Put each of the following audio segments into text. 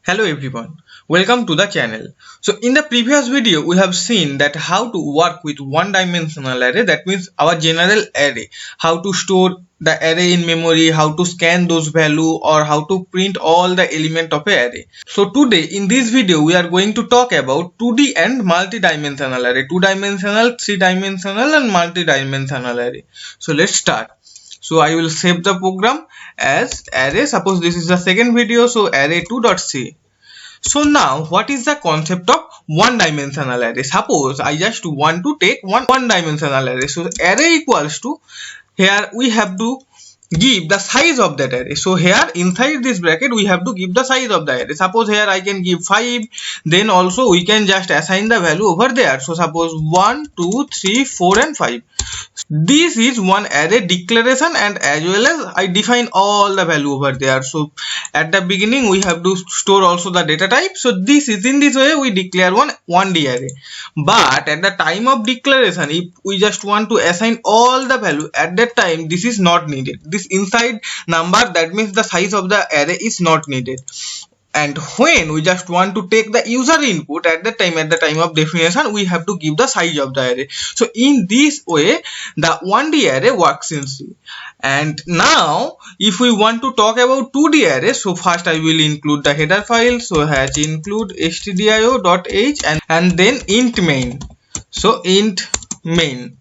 Hello everyone, welcome to the channel. So in the previous video we have seen that how to work with one dimensional array, that means our general array, how to store the array in memory, how to scan those value, or how to print all the element of a array. So today in this video we are going to talk about 2D and multi-dimensional array, 2-dimensional, 3-dimensional and multi-dimensional array. So let's start. So I will save the program as array. Suppose this is the second video, so array2.c. So now what is the concept of one dimensional array? Suppose I just want to take one dimensional array. So array equals to, here we have to give the size of that array. So here inside this bracket we have to give the size of the array. Suppose here I can give 5, then also we can just assign the value over there. So suppose 1, 2, 3, 4 and 5. This is one array declaration, and as well as I define all the value over there. So at the beginning we have to store also the data type. So this is, in this way we declare one 1D array. But at the time of declaration, if we just want to assign all the value, at that time this is not needed. This inside number, that means the size of the array is not needed. And when we just want to take the user input, at the time of definition we have to give the size of the array. So in this way the 1D array works in C. And now if we want to talk about 2D array, so first I will include the header file. So hash include stdio.h and then int main. So int main.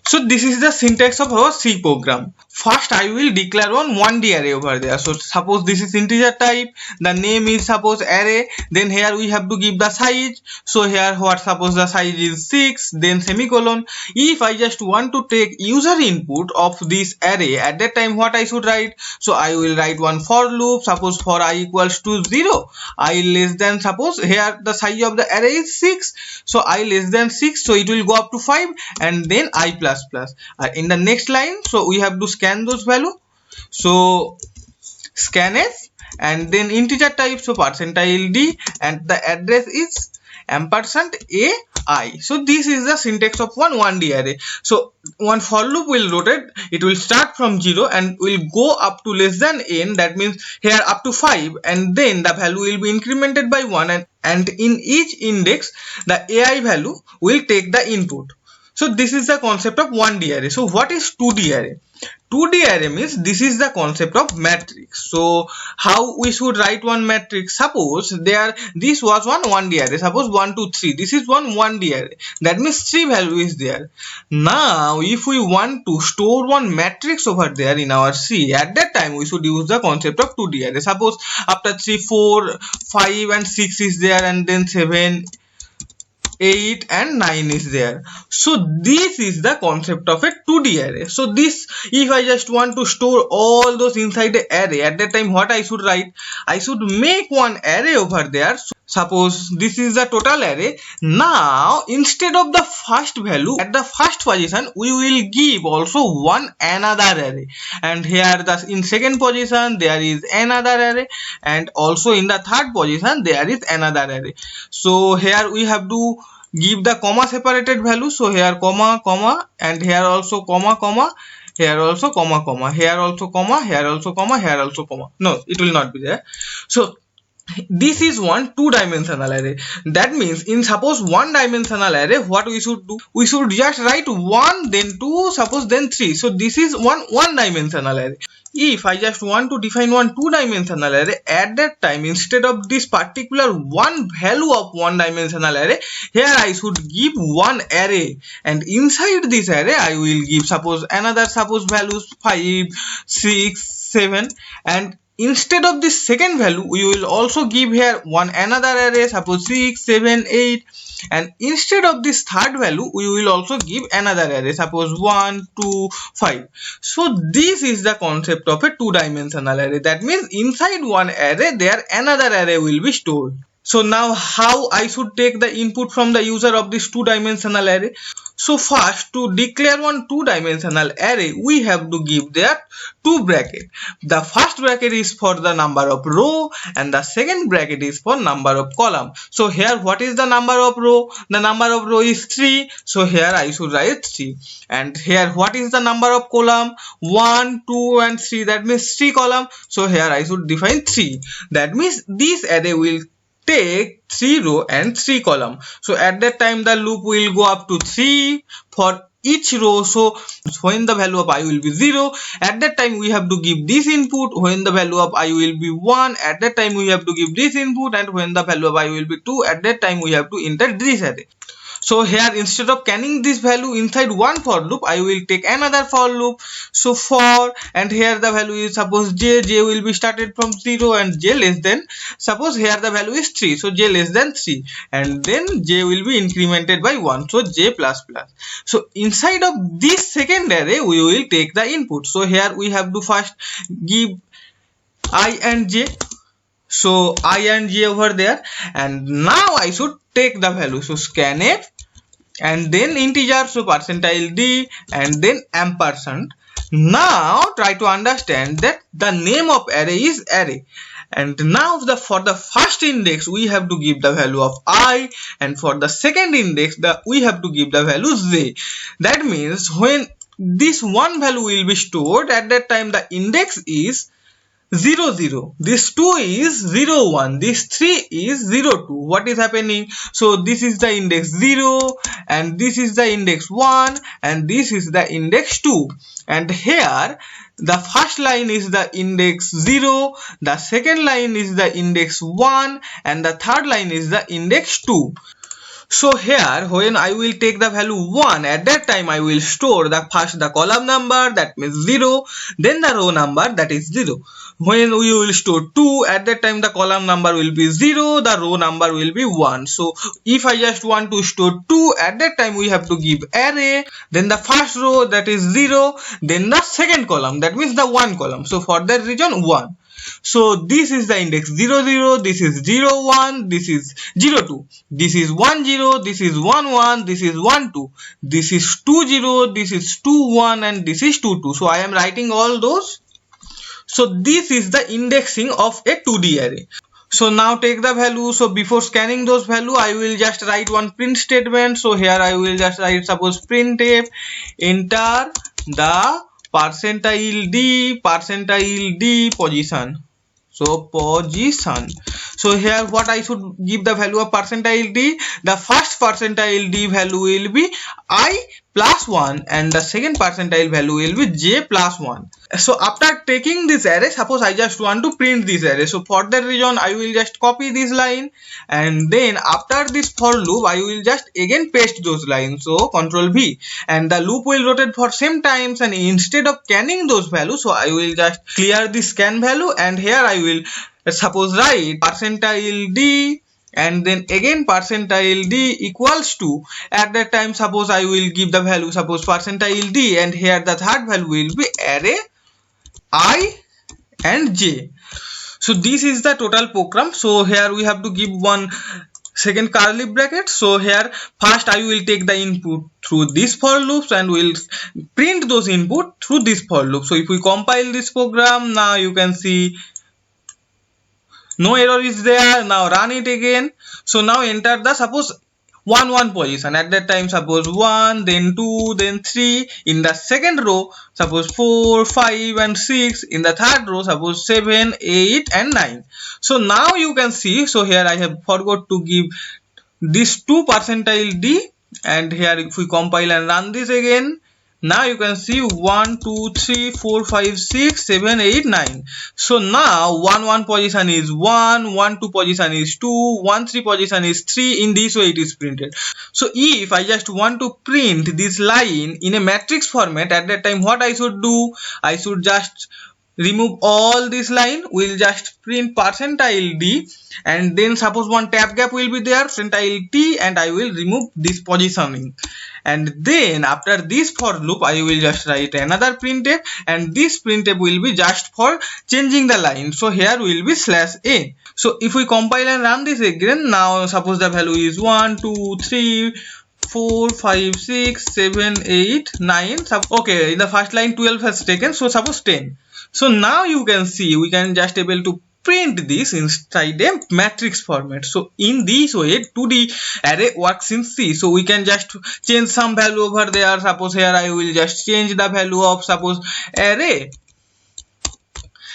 So this is the syntax of our C program. First I will declare one 1D array over there. So suppose this is integer type, the name is suppose array, then here we have to give the size. So here what, suppose the size is 6, then semicolon. If I just want to take user input of this array, at that time what I should write? So I will write one for loop. Suppose for I equals to 0, I less than, suppose here the size of the array is 6, so I less than 6, so it will go up to 5, and then I plus plus. In the next line, so we have to scan those value. So scanf and then integer type, so %d, and the address is %ai. So this is the syntax of one 1D array. So one for loop will rotate, it will start from 0 and will go up to less than n, that means here up to 5, and then the value will be incremented by 1, and in each index the ai value will take the input. So this is the concept of 1D array. So what is 2D array? 2D array means this is the concept of matrix. So how we should write one matrix? Suppose this was one 1D array. Suppose 1, 2, 3. This is one 1D array. That means 3 value is there. Now if we want to store one matrix over there in our C, at that time we should use the concept of 2D array. Suppose after 3, 4, 5 and 6 is there, and then 7, 8 and 9 is there. So this is the concept of a 2D array. So this, if I just want to store all those inside the array, at that time what I should write? I should make one array over there. So suppose this is the total array. Now instead of the first value at the first position, we will give also one another array, and here in second position there is another array, and also in the third position there is another array. So here we have to give the comma separated value. So here comma comma, and here also comma comma, here also comma comma, here also comma, here also comma, here also comma. No, it will not be there. So this is one 2-dimensional array. That means in suppose 1-dimensional array, what we should do? We should just write 1, then 2, suppose then 3. So this is one 1-dimensional array. If I just want to define one 2-dimensional array, at that time instead of this particular one value of 1-dimensional array, here I should give one array, and inside this array I will give suppose values 5, 6, 7, and instead of this second value we will also give here one another array, suppose 6, 7, 8, and instead of this third value we will also give another array, suppose 1, 2, 5. So this is the concept of a 2-dimensional array. That means inside one array there another array will be stored. So now how I should take the input from the user of this 2-dimensional array? So first, to declare one two-dimensional array, we have to give there two brackets. The first bracket is for the number of row and the second bracket is for number of column. So here what is the number of row? The number of row is 3. So here I should write 3. And here what is the number of column? 1, 2 and 3. That means 3 column. So here I should define 3. That means this array will take 3 row and 3 column. So at that time the loop will go up to 3 for each row. So when the value of I will be 0, at that time we have to give this input. When the value of I will be 1, at that time we have to give this input, and when the value of I will be 2, at that time we have to enter this array. So here instead of canning this value inside one for loop, I will take another for loop. So for, and here the value is suppose j will be started from 0 and j less than, suppose here the value is 3, so j less than 3, and then j will be incremented by 1, so j plus plus. So inside of this second array we will take the input. So here we have to first give I and j. So I and j over there, and now I should take the value. So scanf and then integer, so %d and then ampersand. Now try to understand that the name of array is array, and now for the first index we have to give the value of I, and for the second index we have to give the value j. That means when this one value will be stored, at that time the index is 0 0, this 2 is 0 1, this 3 is 0 2. What is happening? So this is the index 0 and this is the index 1 and this is the index 2, and here the first line is the index 0, the second line is the index 1 and the third line is the index 2. So here when I will take the value 1, at that time I will store first the column number, that means 0, then the row number, that is 0. When we will store 2, at that time the column number will be 0, the row number will be 1. So if I just want to store 2, at that time we have to give array, then the first row, that is 0, then the second column, that means the 1 column. So for that reason 1. So this is the index 0 0, this is 0 1, this is 0 2, this is 1 0, this is 1 1, this is 1 2, this is 2 0, this is 2 1 and this is 2 2. So I am writing all those. So this is the indexing of a 2D array. So now take the value. So before scanning those value, I will just write one print statement. So here I will just write suppose printf enter the %d position. So position. So here what I should give the value of %d. The first %d value will be I plus 1 and the second percentile value will be j plus 1. So after taking this array, suppose I just want to print this array. So for that reason I will just copy this line, and then after this for loop I will just again paste those lines. So Ctrl V, and the loop will rotate for same times, and instead of canning those values, so I will just clear the scan value, and here I will suppose write %d and then again %d equals to, at that time suppose I will give the value suppose %d, and here the third value will be array I and j. So this is the total program. So here we have to give one second curly bracket. So here first I will take the input through this for loops and will print those input through this for loop. So if we compile this program, now you can see no error is there. Now run it again. So now enter the suppose 1 1 position. At that time suppose 1, then 2, then 3. In the second row suppose 4 5 and 6. In the third row suppose 7 8 and 9. So now you can see, so here I have forgot to give this 2 %d, and here if we compile and run this again, now you can see 1 2 3 4 5 6 7 8 9. So now 1 1 position is 1, 1 2 position is 2, 1 3 position is 3. In this way it is printed. So if I just want to print this line in a matrix format, at that time what I should do? I should just remove all this line. We'll just print %d, and then suppose one tab gap will be there, %t, and I will remove this positioning. And then after this for loop I will just write another printf, and this printf will be just for changing the line. So here will be /a. So if we compile and run this again, now suppose the value is 1 2 3 4 5 6 7 8 9. Okay, in the first line 12 has taken, so suppose 10. So now you can see we can just able to print this inside a matrix format. So in this way 2D array works in C. So we can just change some value over there. Suppose here I will just change the value of suppose array,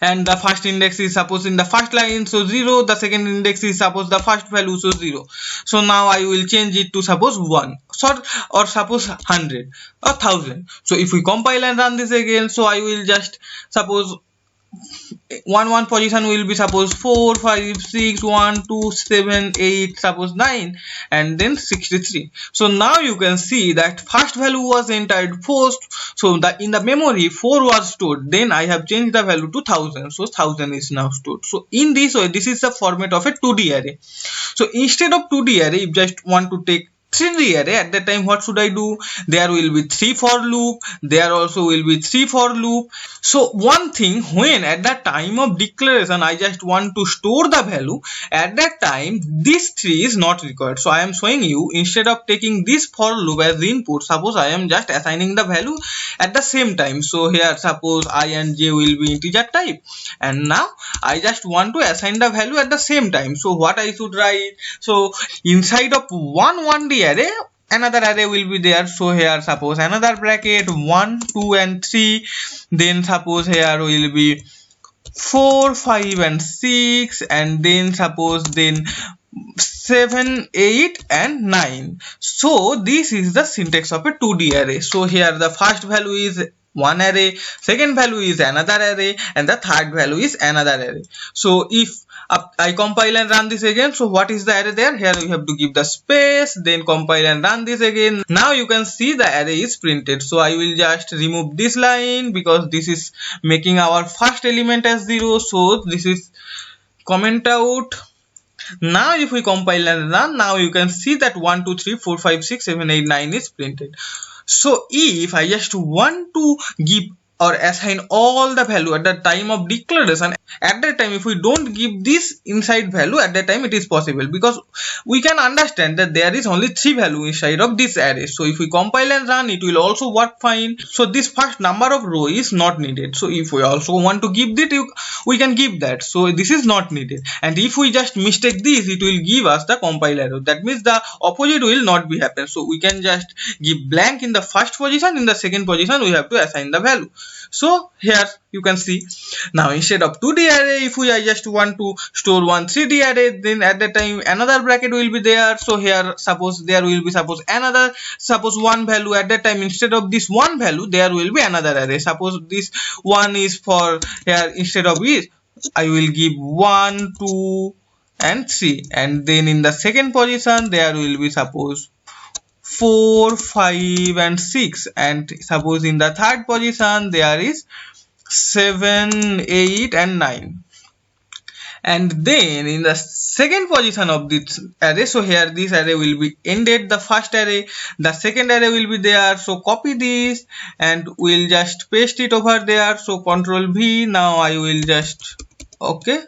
and the first index is suppose in the first line, so 0. The second index is suppose the first value, so 0. So now I will change it to suppose 1, or suppose 100 or 1000. So if we compile and run this again, so I will just suppose one position will be suppose 4 5 6 1 2 7 8 suppose 9, and then 63. So now you can see that first value was entered first, so in the memory 4 was stored, then I have changed the value to 1000, so 1000 is now stored. So in this way this is the format of a 2D array. So instead of 2D array, if just want to take 3D array, at that time what should I do? There will be 3 for loop, there also will be 3 for loop. So one thing, when at the time of declaration I just want to store the value, at that time this 3 is not required. So I am showing you, instead of taking this for loop as the input, suppose I am just assigning the value at the same time. So here suppose I and j will be integer type, and now I just want to assign the value at the same time. So what I should write? So inside of 1D array, another array will be there. So here suppose another bracket 1 2 and 3, then suppose here will be 4 5 and 6, and then suppose then 7 8 and 9. So this is the syntax of a 2D array. So here the first value is one array, second value is another array, and the third value is another array. So if I compile and run this again, so what is the array there? Here we have to give the space, then compile and run this again. Now you can see the array is printed. So I will just remove this line because this is making our first element as 0. So this is comment out. Now if we compile and run, now you can see that 1 2 3 4 5 6 7 8 9 is printed. So if I just want to give or assign all the value at the time of declaration, at that time if we don't give this inside value, at that time it is possible, because we can understand that there is only 3 value inside of this array. So if we compile and run, it will also work fine. So this first number of row is not needed. So if we also want to give that, we can give that. So this is not needed. And if we just mistake this, it will give us the compile error. That means the opposite will not be happen. So we can just give blank in the first position, in the second position we have to assign the value. So here you can see, now instead of 2D array, if I just want to store one 3D array, then at that time another bracket will be there. So here suppose there will be suppose one value. At that time instead of this one value there will be another array. Suppose this one is for here, instead of it I will give 1 2 and 3, and then in the second position there will be suppose 4 5 and 6, and suppose in the third position there is 7 8 and 9, and then in the second position of this array, so here this array will be ended, the first array, the second array will be there. So copy this and we'll just paste it over there. So Ctrl V. Now I will just okay.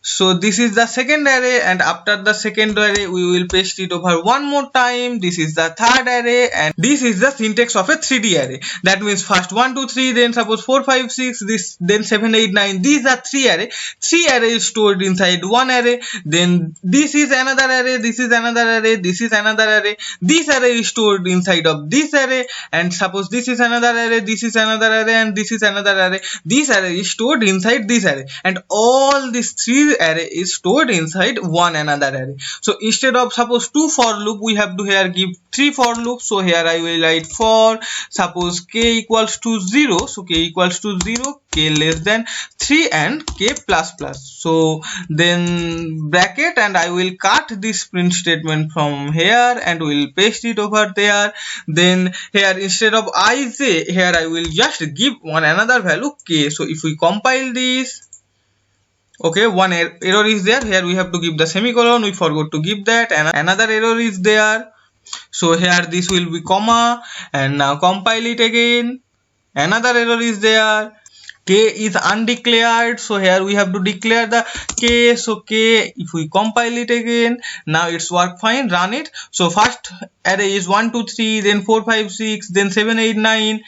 So this is the second array, and after the second array we will paste it over one more time. This is the third array, and this is the syntax of a 3D array. That means first 1 2 3, then suppose 4 5 6, this, then 7 8 9. These are 3 array. 3 arrays stored inside one array. Then this is another array, this is another array, this is another array. This array is stored inside of this array, and suppose this is another array, this is another array, and this is another array. This array is stored inside this array, and all these 3 array is stored inside one another array. So instead of suppose 2 for loop, we have to here give 3 for loop. So here I will write for suppose k equals to 0. So k equals to 0, k less than 3, and k plus plus. So then bracket, and I will cut this print statement from here and will paste it over there. Then here instead of ij, here I will just give one another value k. So if we compile this, okay, one error is there. Here we have to give the semicolon, we forgot to give that, and another error is there. So here this will be comma, and now compile it again, another error is there. K is undeclared, so here we have to declare the K. So K, if we compile it again, now it's work fine, run it. So first array is 1 2 3, then 4 5 6, then 7 8 9.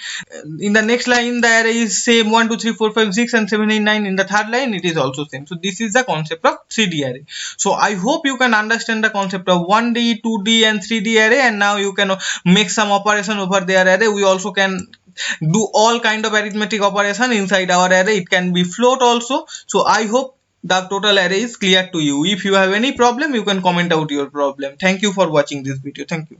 In the next line the array is same 1 2 3 4 5 6 and 7 8 9. In the third line it is also same. So this is the concept of 3D array. So I hope you can understand the concept of 1D, 2D and 3D array, and now you can make some operation over their array. We also can do all kind of arithmetic operation inside our array. It can be float also. So I hope the total array is clear to you. If you have any problem, you can comment out your problem. Thank you for watching this video. Thank you.